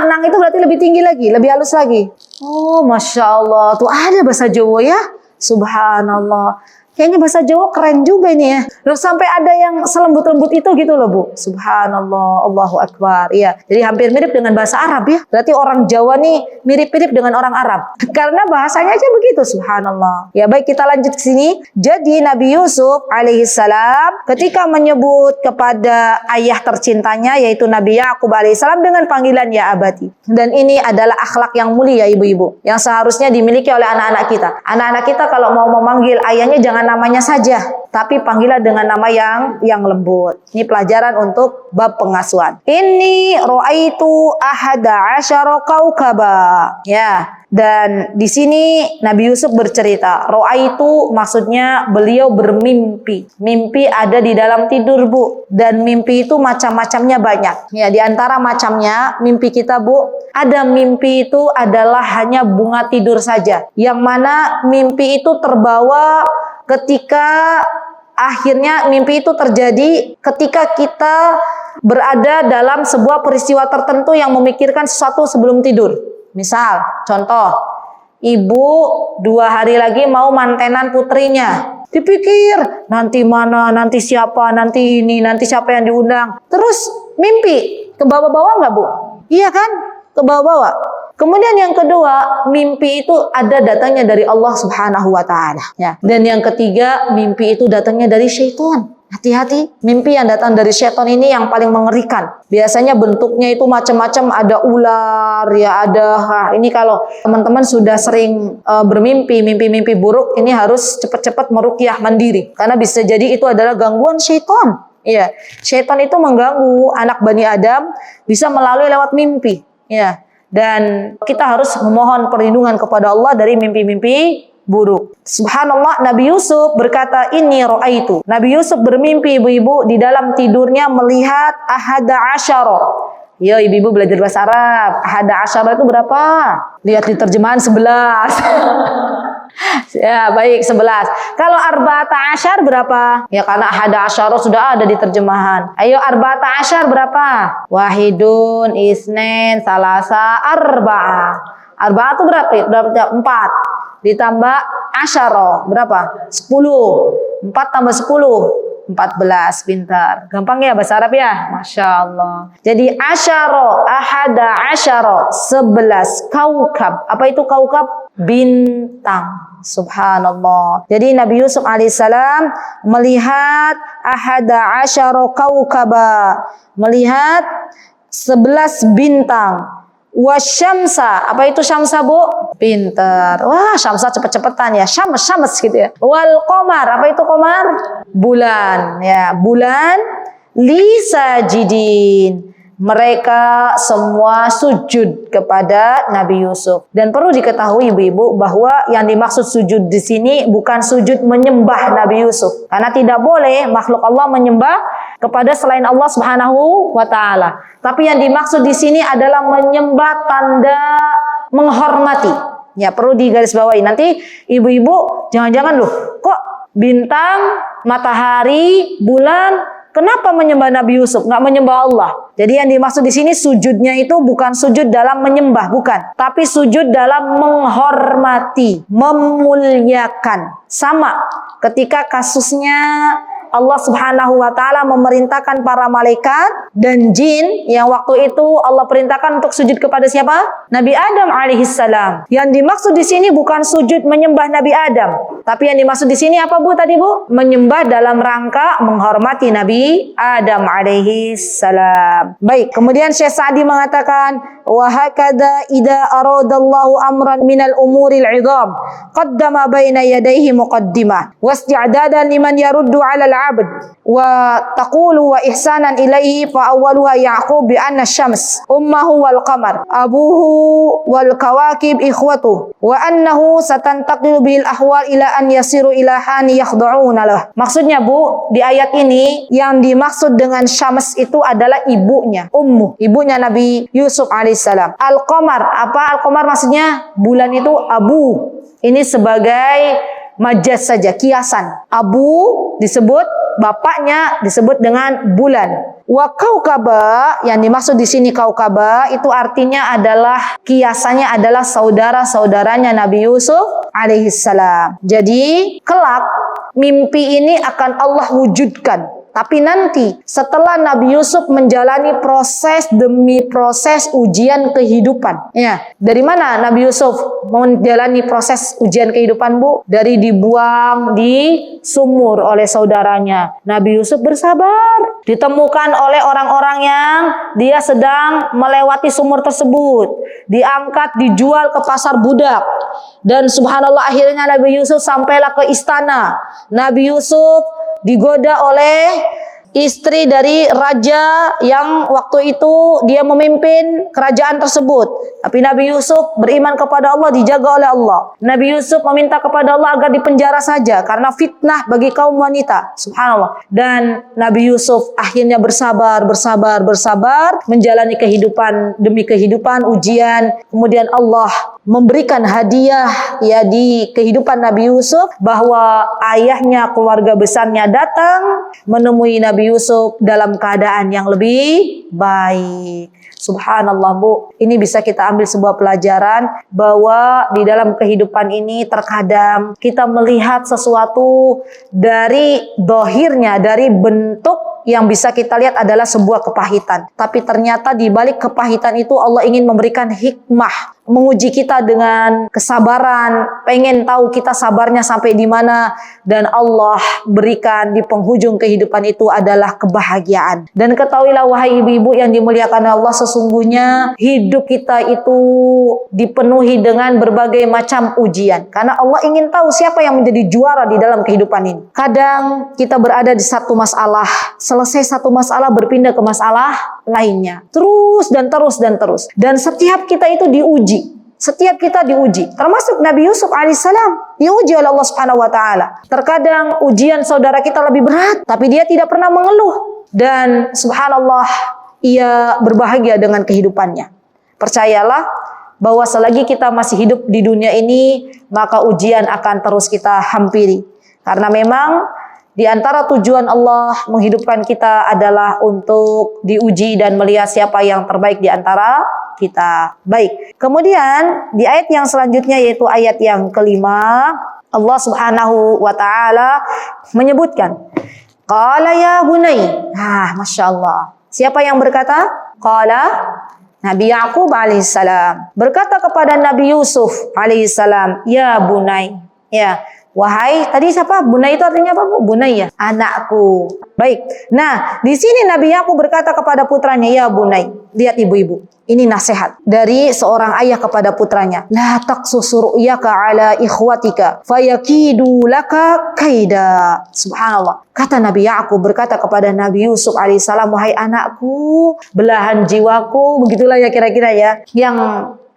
Nang itu berarti lebih tinggi lagi, lebih halus lagi. Oh, Masya Allah. Tuh ada bahasa Jawa ya. Subhanallah. Kayaknya bahasa Jawa keren juga ini ya. Loh, sampai ada yang selembut-lembut itu gitu loh, Bu. Subhanallah, Allahu Akbar. Iya, jadi hampir mirip dengan bahasa Arab ya. Berarti orang Jawa nih mirip-mirip dengan orang Arab. Karena bahasanya aja begitu, subhanallah. Ya, baik, kita lanjut ke sini. Jadi Nabi Yusuf alaihissalam ketika menyebut kepada ayah tercintanya yaitu Nabi Yakub alaihissalam dengan panggilan ya abati. Dan ini adalah akhlak yang mulia ibu-ibu yang seharusnya dimiliki oleh anak-anak kita. Anak-anak kita kalau mau memanggil ayahnya jangan namanya saja, tapi panggilah dengan nama yang lembut. Ini pelajaran untuk bab pengasuhan. Ini ro'aitu ahada asyara kaukaba. Ya, dan di sini Nabi Yusuf bercerita. Ro'aitu maksudnya beliau bermimpi. Mimpi ada di dalam tidur, Bu. Dan mimpi itu macam-macamnya banyak. Ya, di antara macamnya mimpi kita, Bu, ada mimpi itu adalah hanya bunga tidur saja. Yang mana mimpi itu terbawa ketika akhirnya mimpi itu terjadi ketika kita berada dalam sebuah peristiwa tertentu yang memikirkan sesuatu sebelum tidur. Misal, contoh, ibu 2 hari lagi mau mantenan putrinya. Dipikir, nanti mana, nanti siapa, nanti ini, nanti siapa yang diundang. Terus mimpi, ke bawah-bawah nggak, Bu? Iya kan? Ke bawah-bawah. Kemudian yang kedua, mimpi itu ada datangnya dari Allah Subhanahu wa taala, ya. Dan yang ketiga, mimpi itu datangnya dari syaitan. Hati-hati, mimpi yang datang dari syaitan ini yang paling mengerikan. Biasanya bentuknya itu macam-macam, ada ular, ya ada. Ini kalau teman-teman sudah sering bermimpi, mimpi-mimpi buruk, ini harus cepat-cepat meruqyah mandiri. Karena bisa jadi itu adalah gangguan syaitan. Iya, syaitan itu mengganggu anak Bani Adam bisa melalui lewat mimpi, ya. Dan kita harus memohon perlindungan kepada Allah dari mimpi-mimpi buruk. Subhanallah, Nabi Yusuf berkata, ini ro'aitu. Nabi Yusuf bermimpi, ibu-ibu, di dalam tidurnya melihat ahada asyara. Yo, ibu-ibu belajar bahasa Arab. Ahada asyara itu berapa? Lihat di terjemahan 11. Ya, baik, 11. Kalau arba'ata asyar berapa? Ya, karena ahada asyara sudah ada di terjemahan. Ayo, arba'ata asyar berapa? Wahidun, isnen, salasa, arba'ah. Arba'ah itu berapa? Berapa? 4. Ditambah asyara berapa? 10. 4 tambah 10. 14, pintar. Gampang ya bahasa Arab ya? Masya Allah. Jadi asyara, ahada asyara, 11 kaukab. Apa itu kaukab? Bintang. Subhanallah. Jadi Nabi Yusuf alaihissalam melihat ahada asyara kaukaba, melihat 11 bintang. Wasyamsa, apa itu syamsa, Bu? Pinter. Wah, syamsa cepet-cepetan ya. Syams gitu ya. Wal qamar, apa itu qamar? Bulan, ya. Bulan lisajidin. Mereka semua sujud kepada Nabi Yusuf. Dan perlu diketahui ibu-ibu bahwa yang dimaksud sujud di sini bukan sujud menyembah Nabi Yusuf. Karena tidak boleh makhluk Allah menyembah kepada selain Allah Subhanahu wa taala. Tapi yang dimaksud di sini adalah menyembah tanda menghormati. Ya, perlu digarisbawahi. Nanti ibu-ibu jangan-jangan loh, kok bintang, matahari, bulan, kenapa menyembah Nabi Yusuf, nggak menyembah Allah? Jadi yang dimaksud di sini sujudnya itu bukan sujud dalam menyembah, bukan. Tapi sujud dalam menghormati, memuliakan. Sama ketika kasusnya Allah Subhanahu wa taala memerintahkan para malaikat dan jin yang waktu itu Allah perintahkan untuk sujud kepada siapa? Nabi Adam alaihissalam. Yang dimaksud di sini bukan sujud menyembah Nabi Adam, tapi yang dimaksud di sini apa, Bu, tadi, Bu? Menyembah dalam rangka menghormati Nabi Adam alaihissalam. Baik, kemudian Syekh Sa'di mengatakan, wa hakada idza aradallahu amran minal umuril 'idham qaddama baina yadayhi muqaddimah wasti'dadan liman yaruddu 'ala al-'abd wa taqulu wa ihsanan ilaihi fa awwaluha Ya'qub bi anna asy-syams ummuhu wal qamar abuhu wal kawakib ikhwatuhu wa annahu satantaqilu bil ahwal ila an yasiru ilahani yakhda'una lah. Maksudnya, Bu, di ayat ini yang dimaksud dengan syams itu adalah ibunya, ummu, ibunya Nabi Yusuf alaihissalam. Al-qamar, apa al-qamar maksudnya? Bulan itu abu. Ini sebagai majaz saja, kiasan. Abu disebut bapaknya, disebut dengan bulan. Wa kaukaba, yang dimaksud di sini kaukaba itu artinya adalah kiasannya adalah saudara-saudaranya Nabi Yusuf alaihissalam. Jadi kelak mimpi ini akan Allah wujudkan. Tapi nanti setelah Nabi Yusuf menjalani proses demi proses ujian kehidupan. Ya, dari mana Nabi Yusuf menjalani proses ujian kehidupan, Bu? Dari dibuang di sumur oleh saudaranya. Nabi Yusuf bersabar. Ditemukan oleh orang-orang yang dia sedang melewati sumur tersebut. Diangkat, dijual ke pasar budak. Dan subhanallah akhirnya Nabi Yusuf sampailah ke istana. Nabi Yusuf digoda oleh istri dari raja yang waktu itu dia memimpin kerajaan tersebut. Tapi Nabi Yusuf beriman kepada Allah, dijaga oleh Allah. Nabi Yusuf meminta kepada Allah agar dipenjara saja karena fitnah bagi kaum wanita. Subhanallah. Dan Nabi Yusuf akhirnya bersabar menjalani kehidupan demi kehidupan, ujian. Kemudian Allah memberikan hadiah ya di kehidupan Nabi Yusuf bahwa ayahnya, keluarga besarnya datang menemui Nabi Yusuf dalam keadaan yang lebih baik. Subhanallah, Bu. Ini bisa kita ambil sebuah pelajaran bahwa di dalam kehidupan ini terkadang kita melihat sesuatu dari dohirnya, dari bentuk yang bisa kita lihat adalah sebuah kepahitan. Tapi ternyata di balik kepahitan itu Allah ingin memberikan hikmah, menguji kita dengan kesabaran, pengen tahu kita sabarnya sampai di mana, dan Allah berikan di penghujung kehidupan itu adalah kebahagiaan. Dan ketahuilah wahai ibu-ibu yang dimuliakan Allah, sesungguhnya hidup kita itu dipenuhi dengan berbagai macam ujian. Karena Allah ingin tahu siapa yang menjadi juara di dalam kehidupan ini. Kadang kita berada di satu masalah, selesai satu masalah berpindah ke masalah lainnya. Terus dan terus dan terus. Dan setiap kita itu diuji. Setiap kita diuji, termasuk Nabi Yusuf alaihissalam diuji oleh Allah Subhanahu wa taala. Terkadang ujian saudara kita lebih berat, tapi dia tidak pernah mengeluh, dan subhanallah ia berbahagia dengan kehidupannya. Percayalah bahwa selagi kita masih hidup di dunia ini, maka ujian akan terus kita hampiri. Karena memang di antara tujuan Allah menghidupkan kita adalah untuk diuji dan melihat siapa yang terbaik di antara kita. Baik. Kemudian di ayat yang selanjutnya yaitu ayat yang kelima, Allah Subhanahu wa taala menyebutkan qala ya bunai. Masya Allah. Siapa yang berkata? Qala Nabi Yaqub alaihissalam berkata kepada Nabi Yusuf alaihissalam, ya bunai. Ya, wahai, tadi siapa? Bunai itu artinya apa, Bu? Bunai ya, anakku. Baik. Nah, di sini Nabi Yaqub berkata kepada putranya, ya bunai. Lihat ibu-ibu, ini nasihat dari seorang ayah kepada putranya. La taqsus ru'yaka ala ikhwatika fayakidu laka kaida. Subhanallah. Kata Nabi Yaqub berkata kepada Nabi Yusuf alaihissalam, wahai anakku, belahan jiwaku, begitulah ya kira-kira ya, yang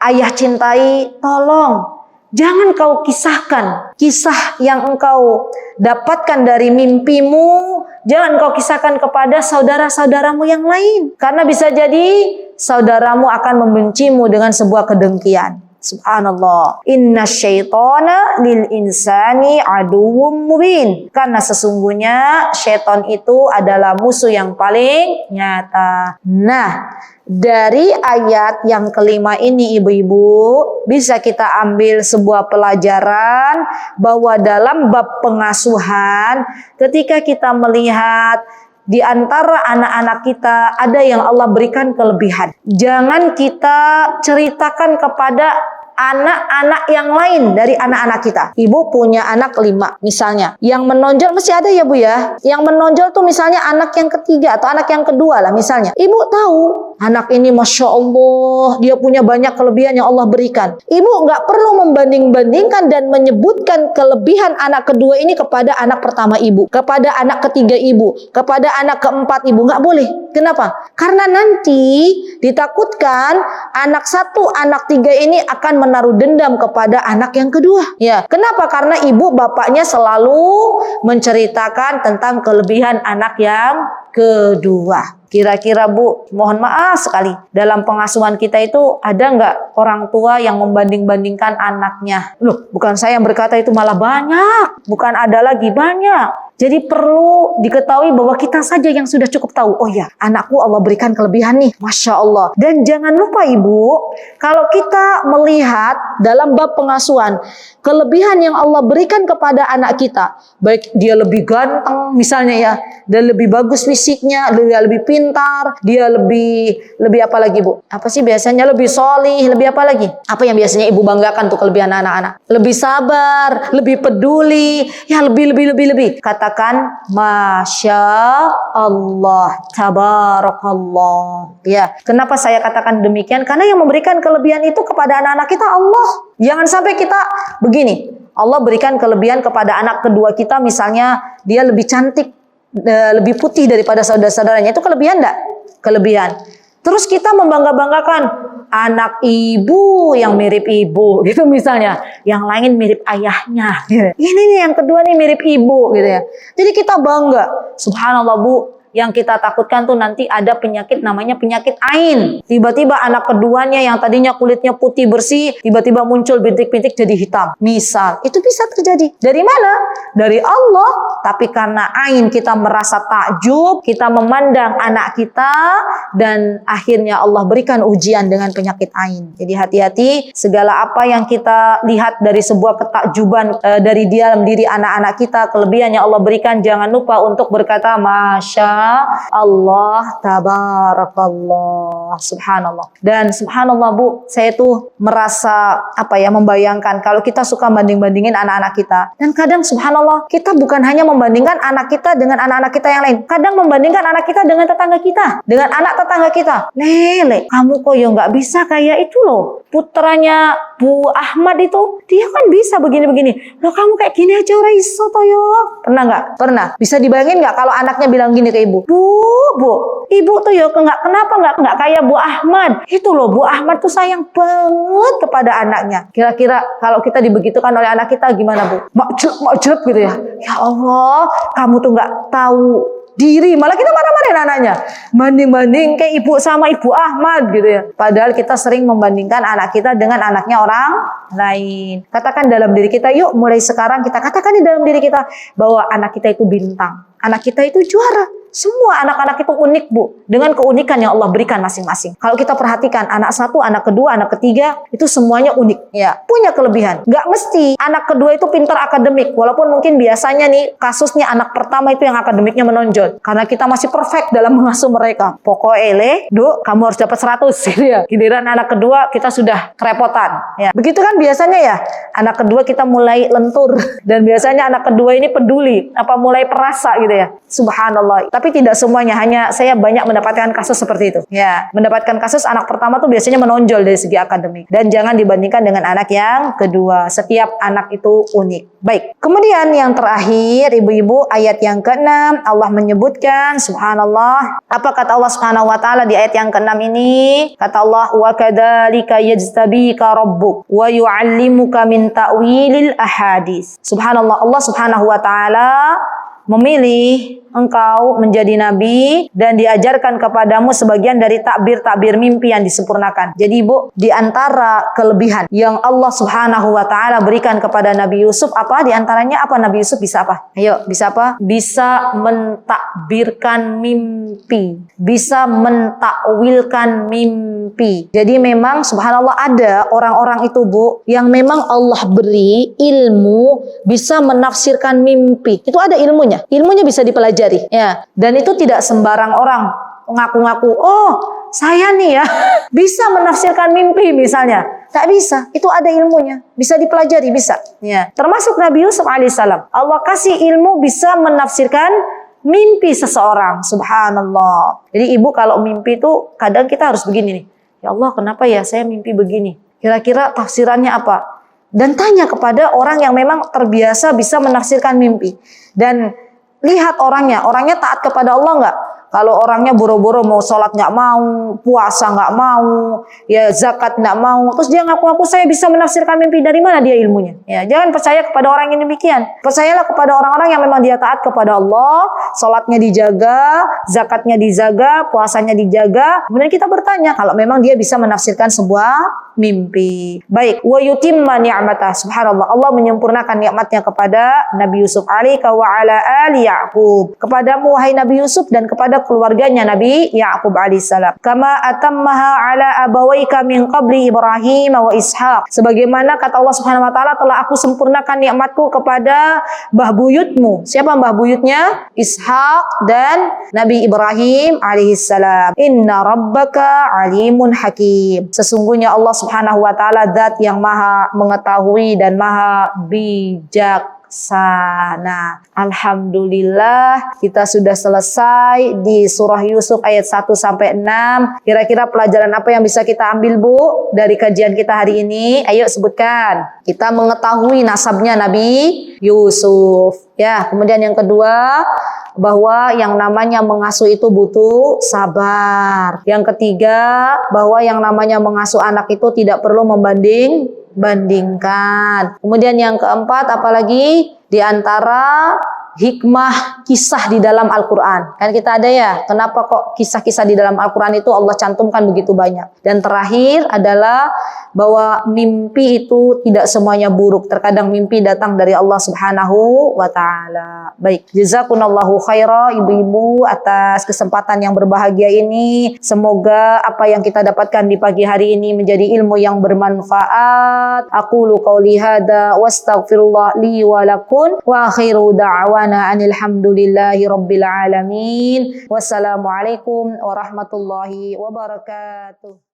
ayah cintai, tolong jangan kau kisahkan kisah yang engkau dapatkan dari mimpimu, jangan kau kisahkan kepada saudara-saudaramu yang lain. Karena bisa jadi saudaramu akan membencimu dengan sebuah kedengkian. Subhanallah. Inna syaitana lil insani aduwwum mubin. Karena sesungguhnya syaitan itu adalah musuh yang paling nyata. Nah, dari ayat yang kelima ini ibu-ibu bisa kita ambil sebuah pelajaran bahwa dalam bab pengasuhan ketika kita melihat di antara anak-anak kita ada yang Allah berikan kelebihan, jangan kita ceritakan kepada anak-anak yang lain dari anak-anak kita. Ibu punya anak 5 misalnya, yang menonjol masih ada ya Bu ya, yang menonjol tuh misalnya anak yang ketiga atau anak yang kedua lah misalnya. Ibu tahu anak ini Masya Allah dia punya banyak kelebihan yang Allah berikan. Ibu nggak perlu membanding-bandingkan dan menyebutkan kelebihan anak kedua ini kepada anak pertama ibu, kepada anak ketiga ibu, kepada anak keempat ibu. Nggak boleh. Kenapa? Karena nanti ditakutkan anak 1, anak 3 ini akan menaruh dendam kepada anak yang kedua. Ya, kenapa? Karena ibu bapaknya selalu menceritakan tentang kelebihan anak yang kedua. Kira-kira Bu, mohon maaf sekali, dalam pengasuhan kita itu ada nggak orang tua yang membanding-bandingkan anaknya? Loh, bukan saya yang berkata itu, malah banyak. Bukan ada lagi, banyak. Jadi perlu diketahui bahwa kita saja yang sudah cukup tahu. Oh ya, anakku Allah berikan kelebihan nih. Masya Allah. Dan jangan lupa ibu, kalau kita melihat dalam bab pengasuhan, kelebihan yang Allah berikan kepada anak kita, baik dia lebih ganteng misalnya ya, dia lebih bagus fisiknya, dia lebih pintar, dia lebih apa lagi bu? Apa sih biasanya lebih solih, lebih apa lagi? Apa yang biasanya ibu banggakan tuh kelebihan anak-anak? Lebih sabar, lebih peduli, ya lebih. Katakan Masya Allah, Tabarakallah. Ya, kenapa saya katakan demikian? Karena yang memberikan kelebihan itu kepada anak-anak kita Allah. Jangan sampai kita begini. Allah berikan kelebihan kepada anak kedua kita, misalnya dia lebih cantik, lebih putih daripada saudara-saudaranya. Itu kelebihan enggak? Kelebihan. Terus kita membangga-banggakan anak ibu yang mirip ibu gitu misalnya, yang lain mirip ayahnya gitu. Ini nih yang kedua nih mirip ibu gitu ya. Jadi kita bangga. Subhanallah bu, yang kita takutkan tuh nanti ada penyakit namanya penyakit ain. Tiba-tiba anak keduanya yang tadinya kulitnya putih bersih, tiba-tiba muncul bintik-bintik jadi hitam. Misal, itu bisa terjadi. Dari mana? Dari Allah. Tapi karena ain kita merasa takjub, kita memandang anak kita, dan akhirnya Allah berikan ujian dengan penyakit ain. Jadi hati-hati, segala apa yang kita lihat dari sebuah ketakjuban dari dalam diri anak-anak kita, kelebihan yang Allah berikan, jangan lupa untuk berkata Masya Allah, Tabarakallah, Subhanallah. Dan Subhanallah bu, saya tuh merasa membayangkan kalau kita suka banding-bandingin anak-anak kita. Dan kadang Subhanallah, kita bukan hanya membandingkan anak kita dengan anak-anak kita yang lain. Kadang membandingkan anak kita dengan tetangga kita, dengan anak tetangga kita. Lele, kamu kok ya nggak bisa kayak itu loh. Putranya Bu Ahmad itu, dia kan bisa begini-begini. Loh kamu kayak gini aja ora iso toh yo. Pernah nggak? Pernah. Bisa dibayangin nggak kalau anaknya bilang gini ke ibu? Bu, ibu tuh ya kenapa nggak kayak Bu Ahmad? Itu loh, Bu Ahmad tuh sayang banget kepada anaknya. Kira-kira kalau kita dibegitukan oleh anak kita gimana bu? Makjub gitu ya. Ya Allah, kamu tuh nggak tahu diri, malah kita marah-marahin anaknya. Banding-banding kayak ibu sama Ibu Ahmad gitu ya. Padahal kita sering membandingkan anak kita dengan anaknya orang lain. Katakan dalam diri kita, yuk mulai sekarang kita katakan di dalam diri kita bahwa anak kita itu bintang. Anak kita itu juara. Semua anak-anak itu unik bu, dengan keunikan yang Allah berikan masing-masing. Kalau kita perhatikan anak satu, anak kedua, anak ketiga, itu semuanya unik, ya, punya kelebihan. Gak mesti anak kedua itu pintar akademik, walaupun mungkin biasanya nih kasusnya anak pertama itu yang akademiknya menonjol, karena kita masih perfect dalam mengasuh mereka. Pokoknya Duk, kamu harus dapat 100 gitu ya. Giliran anak kedua kita sudah kerepotan, ya. Begitu kan biasanya ya. Anak kedua kita mulai lentur, dan biasanya anak kedua ini peduli, mulai perasa gitu ya. Subhanallah. Tapi tidak semuanya, hanya saya banyak mendapatkan kasus seperti itu. Ya, mendapatkan kasus anak pertama tuh biasanya menonjol dari segi akademik. Dan jangan dibandingkan dengan anak yang kedua. Setiap anak itu unik. Baik. Kemudian yang terakhir, ibu-ibu, ayat yang ke-6 Allah menyebutkan, subhanallah, apa kata Allah Subhanahu wa taala di ayat yang ke-6 ini? Kata Allah, "Wa kadzalika yajtabika rabbuk wa yu'allimuka min ta'wilil ahadits." Subhanallah, Allah Subhanahu wa taala memilih engkau menjadi nabi dan diajarkan kepadamu sebagian dari takbir-takbir mimpi yang disempurnakan. Jadi bu, di antara kelebihan yang Allah Subhanahu wa taala berikan kepada Nabi Yusuf apa? Di antaranya apa? Nabi Yusuf bisa apa? Ayo, bisa apa? Bisa mentakbirkan mimpi, bisa mentakwilkan mimpi. Jadi memang subhanallah ada orang-orang itu bu yang memang Allah beri ilmu bisa menafsirkan mimpi. Itu ada ilmunya. Ilmunya bisa dipelajari. Ya, dan itu tidak sembarang orang ngaku-ngaku, oh saya nih ya bisa menafsirkan mimpi misalnya. Tak bisa, itu ada ilmunya, bisa dipelajari, bisa. Ya, termasuk Nabi Yusuf alaihissalam. Allah kasih ilmu bisa menafsirkan mimpi seseorang. Subhanallah. Jadi ibu kalau mimpi itu kadang kita harus begini nih. Ya Allah, kenapa ya saya mimpi begini? Kira-kira tafsirannya apa? Dan tanya kepada orang yang memang terbiasa bisa menafsirkan mimpi. Dan lihat orangnya taat kepada Allah enggak? Kalau orangnya boro-boro mau sholat nggak mau, puasa nggak mau, ya zakat nggak mau, terus dia ngaku-ngaku saya bisa menafsirkan mimpi, dari mana dia ilmunya? Ya, jangan percaya kepada orang yang demikian. Percayalah kepada orang-orang yang memang dia taat kepada Allah, sholatnya dijaga, zakatnya dijaga, puasanya dijaga. Kemudian kita bertanya kalau memang dia bisa menafsirkan sebuah mimpi. Baik, wa yutimma ni'matah. Subhanallah, Allah menyempurnakan nikmatnya kepada Nabi Yusuf alaika wa ala ali Ya'qub. Kepadamu wahai Nabi Yusuf dan kepada keluarganya Nabi Ya'qub alaihissalam. Kama atammaha ala abawaika min qabli Ibrahim wa Ishaq. Sebagaimana kata Allah Subhanahu wa taala, telah aku sempurnakan nikmatku kepada mbah buyutmu. Siapa mbah buyutnya? Ishaq dan Nabi Ibrahim alaihissalam. Inna rabbaka alimun hakim. Sesungguhnya Allah Subhanahu wa taala zat yang maha mengetahui dan maha bijaksana. Alhamdulillah, kita sudah selesai di surah Yusuf ayat 1 sampai 6. Kira-kira pelajaran apa yang bisa kita ambil, Bu, dari kajian kita hari ini? Ayo sebutkan. Kita mengetahui nasabnya Nabi Yusuf. Ya, kemudian yang kedua, bahwa yang namanya mengasuh itu butuh sabar. Yang ketiga, bahwa yang namanya mengasuh anak itu tidak perlu membanding-bandingkan. Kemudian yang keempat, apalagi di antara hikmah kisah di dalam Al-Quran. Kan kita ada ya, kenapa kok kisah-kisah di dalam Al-Quran itu Allah cantumkan begitu banyak. Dan terakhir adalah bahwa mimpi itu tidak semuanya buruk. Terkadang mimpi datang dari Allah Subhanahu wa ta'ala. Baik, jazakumullahu khaira ibu-ibu atas kesempatan yang berbahagia ini. Semoga apa yang kita dapatkan di pagi hari ini menjadi ilmu yang bermanfaat. Aqulu qauli hadza wastaghfirullah li wa lakum wa akhiru da'wana alhamdulillahi rabbil alamin. Wassalamualaikum warahmatullahi wabarakatuh.